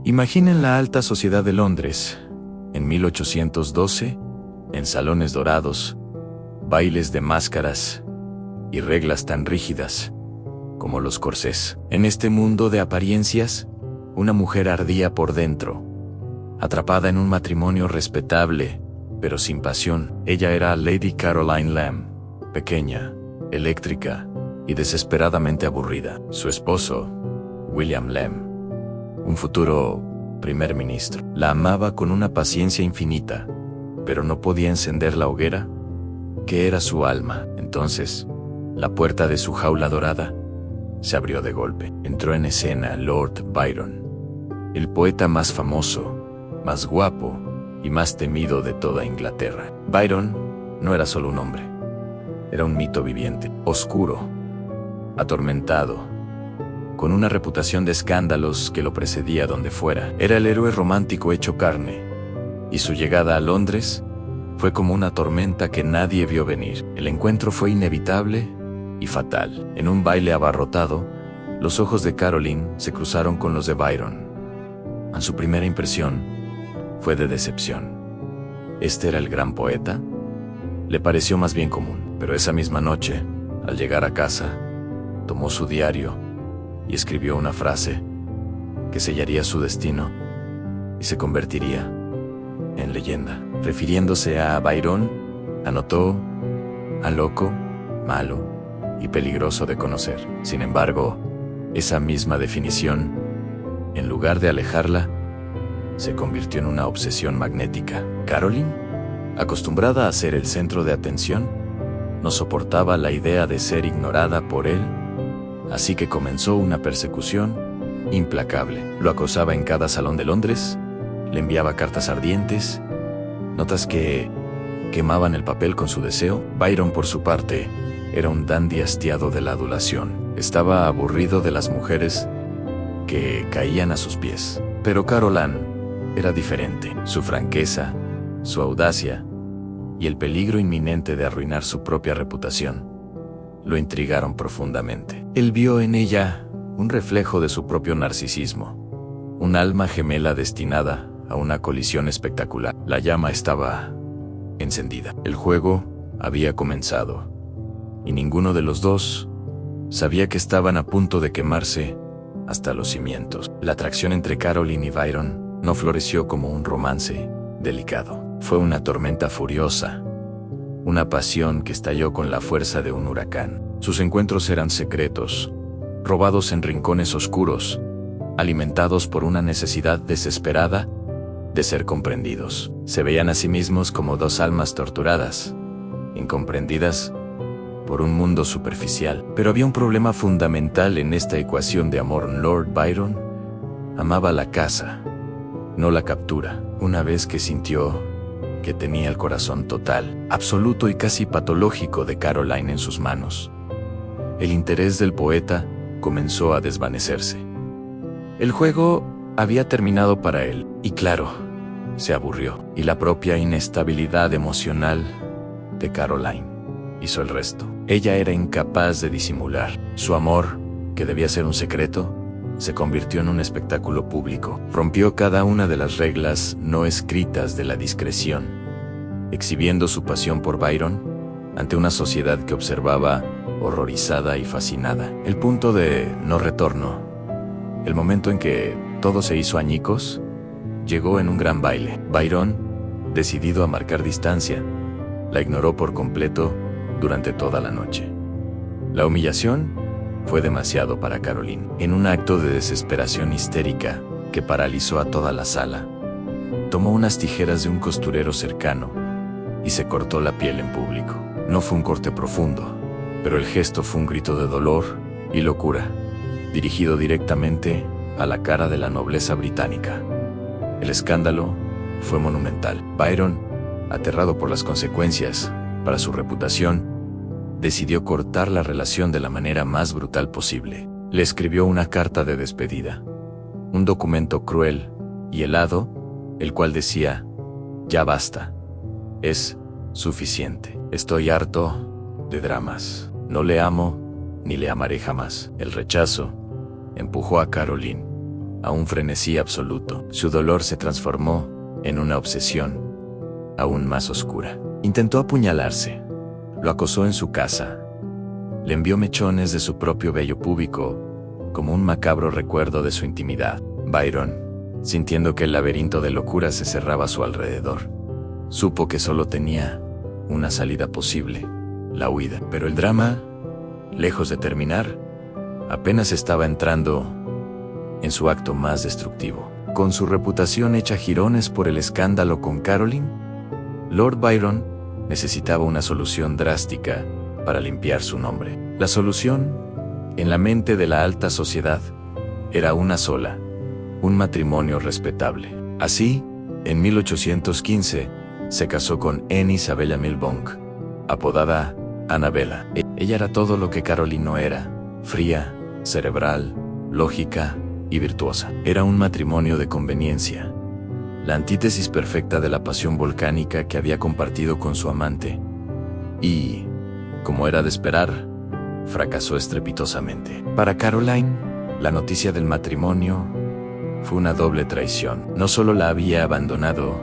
Imaginen la alta sociedad de Londres, en 1812, en salones dorados, bailes de máscaras y reglas tan rígidas como los corsés. En este mundo de apariencias, una mujer ardía por dentro, atrapada en un matrimonio respetable, pero sin pasión. Ella era Lady Caroline Lamb, pequeña, eléctrica y desesperadamente aburrida. Su esposo, William Lamb, un futuro primer ministro, la amaba con una paciencia infinita, pero no podía encender la hoguera que era su alma. Entonces, la puerta de su jaula dorada se abrió de golpe. Entró en escena Lord Byron, el poeta más famoso, más guapo y más temido de toda Inglaterra. Byron no era solo un hombre, era un mito viviente, oscuro, atormentado, con una reputación de escándalos que lo precedía donde fuera. Era el héroe romántico hecho carne, y su llegada a Londres fue como una tormenta que nadie vio venir. El encuentro fue inevitable y fatal. En un baile abarrotado, los ojos de Caroline se cruzaron con los de Byron. En su primera impresión fue de decepción. ¿Este era el gran poeta? Le pareció más bien común, pero esa misma noche, al llegar a casa, tomó su diario y escribió una frase que sellaría su destino y se convertiría en leyenda. Refiriéndose a Byron, anotó a loco, malo y peligroso de conocer. Sin embargo, esa misma definición, en lugar de alejarla, se convirtió en una obsesión magnética. Caroline, acostumbrada a ser el centro de atención, no soportaba la idea de ser ignorada por él, así que comenzó una persecución implacable. Lo acosaba en cada salón de Londres, le enviaba cartas ardientes, notas que quemaban el papel con su deseo. Byron, por su parte, era un dandy hastiado de la adulación. Estaba aburrido de las mujeres que caían a sus pies. Pero Caroline era diferente. Su franqueza, su audacia y el peligro inminente de arruinar su propia reputación lo intrigaron profundamente. Él vio en ella un reflejo de su propio narcisismo, un alma gemela destinada a una colisión espectacular. La llama estaba encendida. El juego había comenzado, y ninguno de los dos sabía que estaban a punto de quemarse hasta los cimientos. La atracción entre Caroline y Byron no floreció como un romance delicado. Fue una tormenta furiosa, una pasión que estalló con la fuerza de un huracán. Sus encuentros eran secretos, robados en rincones oscuros, alimentados por una necesidad desesperada de ser comprendidos. Se veían a sí mismos como dos almas torturadas, incomprendidas por un mundo superficial. Pero había un problema fundamental en esta ecuación de amor. Lord Byron amaba la caza, no la captura. Una vez que sintió que tenía el corazón total, absoluto y casi patológico de Caroline en sus manos, el interés del poeta comenzó a desvanecerse. El juego había terminado para él, y claro, se aburrió. Y la propia inestabilidad emocional de Caroline hizo el resto. Ella era incapaz de disimular. Su amor, que debía ser un secreto, se convirtió en un espectáculo público. Rompió cada una de las reglas no escritas de la discreción, exhibiendo su pasión por Byron ante una sociedad que observaba horrorizada y fascinada. El punto de no retorno, el momento en que todo se hizo añicos, llegó en un gran baile. Byron, decidido a marcar distancia, la ignoró por completo durante toda la noche. La humillación fue demasiado para Caroline. En un acto de desesperación histérica que paralizó a toda la sala, tomó unas tijeras de un costurero cercano y se cortó la piel en público. No fue un corte profundo, pero el gesto fue un grito de dolor y locura, dirigido directamente a la cara de la nobleza británica. El escándalo fue monumental. Byron, aterrado por las consecuencias para su reputación, decidió cortar la relación de la manera más brutal posible. Le escribió una carta de despedida, un documento cruel y helado, el cual decía: «Ya basta. Es suficiente. Estoy harto de dramas. No le amo ni le amaré jamás». El rechazo empujó a Caroline a un frenesí absoluto. Su dolor se transformó en una obsesión aún más oscura. Intentó apuñalarse, lo acosó en su casa, le envió mechones de su propio vello púbico como un macabro recuerdo de su intimidad. Byron, sintiendo que el laberinto de locura se cerraba a su alrededor, supo que solo tenía una salida posible: la huida. Pero el drama, lejos de terminar, apenas estaba entrando en su acto más destructivo. Con su reputación hecha a jirones por el escándalo con Caroline, Lord Byron necesitaba una solución drástica para limpiar su nombre. La solución, en la mente de la alta sociedad, era una sola: un matrimonio respetable. Así, en 1815, se casó con Anne Isabella Milbank, apodada Annabella. Ella era todo lo que Caroline no era: fría, cerebral, lógica y virtuosa. Era un matrimonio de conveniencia, la antítesis perfecta de la pasión volcánica que había compartido con su amante. Y, como era de esperar, fracasó estrepitosamente. Para Caroline, la noticia del matrimonio fue una doble traición. No solo la había abandonado,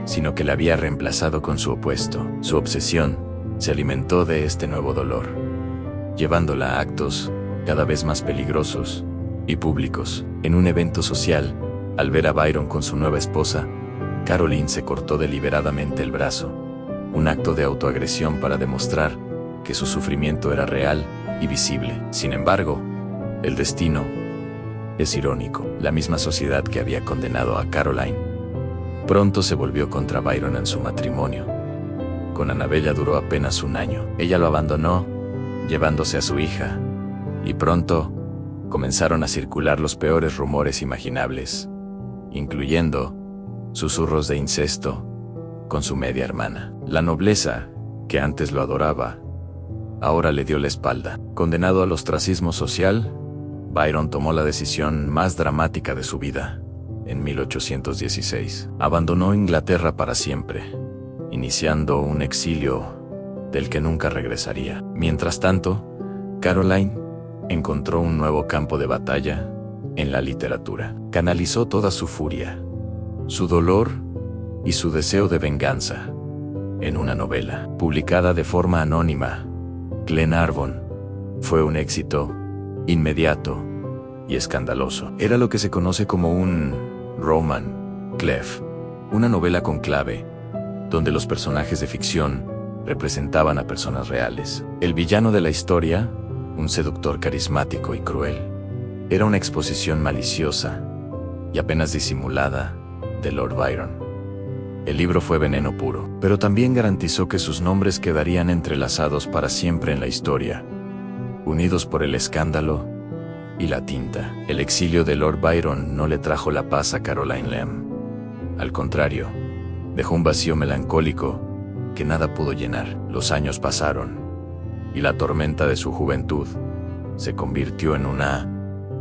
sino que la había reemplazado con su opuesto. Su obsesión se alimentó de este nuevo dolor, llevándola a actos cada vez más peligrosos y públicos. En un evento social, al ver a Byron con su nueva esposa, Caroline se cortó deliberadamente el brazo, un acto de autoagresión para demostrar que su sufrimiento era real y visible. Sin embargo, el destino es irónico. La misma sociedad que había condenado a Caroline pronto se volvió contra Byron en su matrimonio. Con Annabella duró apenas un año. Ella lo abandonó, llevándose a su hija, y pronto comenzaron a circular los peores rumores imaginables, incluyendo susurros de incesto con su media hermana. La nobleza, que antes lo adoraba, ahora le dio la espalda. Condenado al ostracismo social, Byron tomó la decisión más dramática de su vida. En 1816, abandonó Inglaterra para siempre, iniciando un exilio del que nunca regresaría. Mientras tanto, Caroline encontró un nuevo campo de batalla en la literatura. Canalizó toda su furia, su dolor y su deseo de venganza en una novela, publicada de forma anónima. Glenarvon fue un éxito inmediato y escandaloso. Era lo que se conoce como un roman clef, una novela con clave, donde los personajes de ficción representaban a personas reales. El villano de la historia, un seductor carismático y cruel, era una exposición maliciosa y apenas disimulada de Lord Byron. El libro fue veneno puro, pero también garantizó que sus nombres quedarían entrelazados para siempre en la historia, unidos por el escándalo y la tinta. El exilio de Lord Byron no le trajo la paz a Caroline Lamb. Al contrario, dejó un vacío melancólico que nada pudo llenar. Los años pasaron, y la tormenta de su juventud se convirtió en una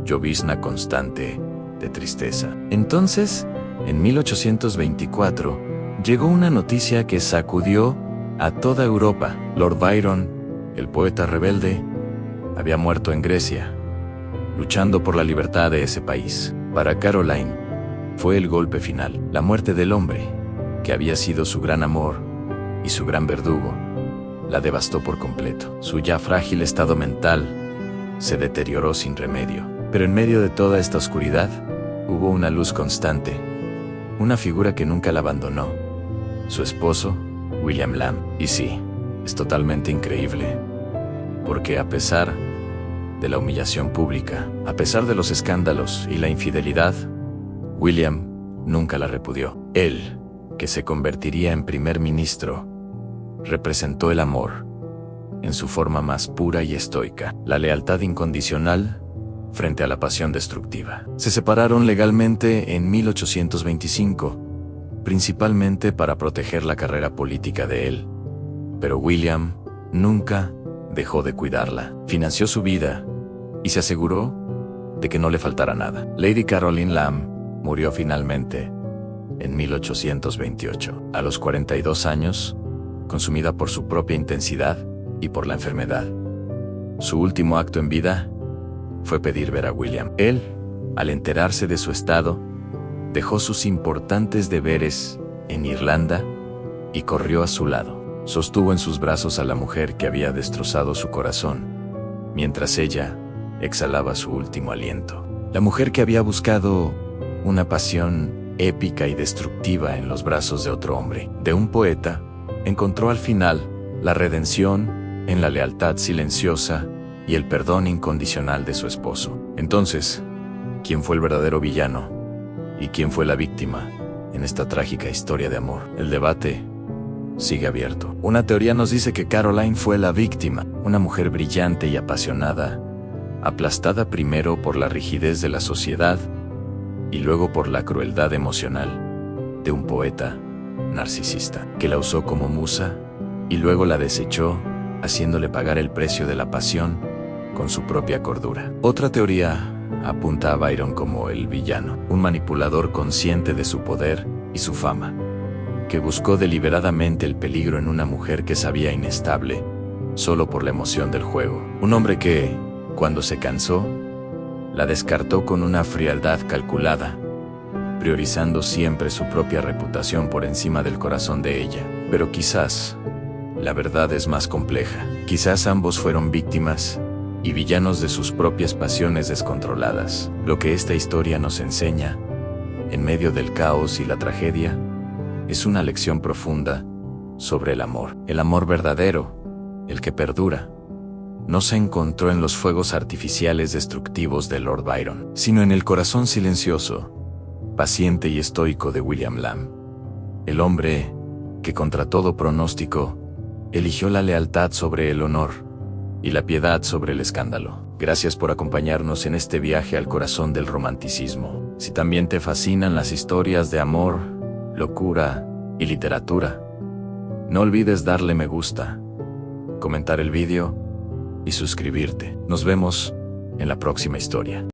llovizna constante de tristeza. Entonces, en 1824, llegó una noticia que sacudió a toda Europa. Lord Byron, el poeta rebelde, había muerto en Grecia, luchando por la libertad de ese país. Para Caroline, fue el golpe final. La muerte del hombre, que había sido su gran amor y su gran verdugo, la devastó por completo. Su ya frágil estado mental se deterioró sin remedio. Pero en medio de toda esta oscuridad, hubo una luz constante, una figura que nunca la abandonó: su esposo, William Lamb. Y sí, es totalmente increíble, porque a pesar de la humillación pública, a pesar de los escándalos y la infidelidad, William nunca la repudió. Él, que se convertiría en primer ministro, representó el amor en su forma más pura y estoica, la lealtad incondicional frente a la pasión destructiva. Se separaron legalmente en 1825, principalmente para proteger la carrera política de él, pero William nunca dejó de cuidarla. Financió su vida y se aseguró de que no le faltara nada. Lady Caroline Lamb murió finalmente en 1828, a los 42 años, consumida por su propia intensidad y por la enfermedad. Su último acto en vida fue pedir ver a William. Él Al enterarse de su estado, dejó sus importantes deberes en Irlanda y corrió a su lado. Sostuvo en sus brazos a la mujer que había destrozado su corazón, mientras ella exhalaba su último aliento. La mujer que había buscado una pasión épica y destructiva en los brazos de otro hombre, de un poeta, encontró al final la redención en la lealtad silenciosa y el perdón incondicional de su esposo. Entonces, ¿quién fue el verdadero villano? ¿Y quién fue la víctima en esta trágica historia de amor? El debate sigue abierto. Una teoría nos dice que Caroline fue la víctima, una mujer brillante y apasionada, aplastada primero por la rigidez de la sociedad y luego por la crueldad emocional de un poeta narcisista, que la usó como musa y luego la desechó, haciéndole pagar el precio de la pasión con su propia cordura. Otra teoría apunta a Byron como el villano, un manipulador consciente de su poder y su fama, que buscó deliberadamente el peligro en una mujer que sabía inestable solo por la emoción del juego. Un hombre que, cuando se cansó, la descartó con una frialdad calculada, priorizando siempre su propia reputación por encima del corazón de ella. Pero quizás la verdad es más compleja. Quizás ambos fueron víctimas y villanos de sus propias pasiones descontroladas. Lo que esta historia nos enseña, en medio del caos y la tragedia, es una lección profunda sobre el amor. El amor verdadero, el que perdura, no se encontró en los fuegos artificiales destructivos de Lord Byron, sino en el corazón silencioso, paciente y estoico de William Lamb. El hombre que contra todo pronóstico eligió la lealtad sobre el honor y la piedad sobre el escándalo. Gracias por acompañarnos en este viaje al corazón del romanticismo. Si también te fascinan las historias de amor, locura y literatura, no olvides darle me gusta, comentar el vídeo y suscribirte. Nos vemos en la próxima historia.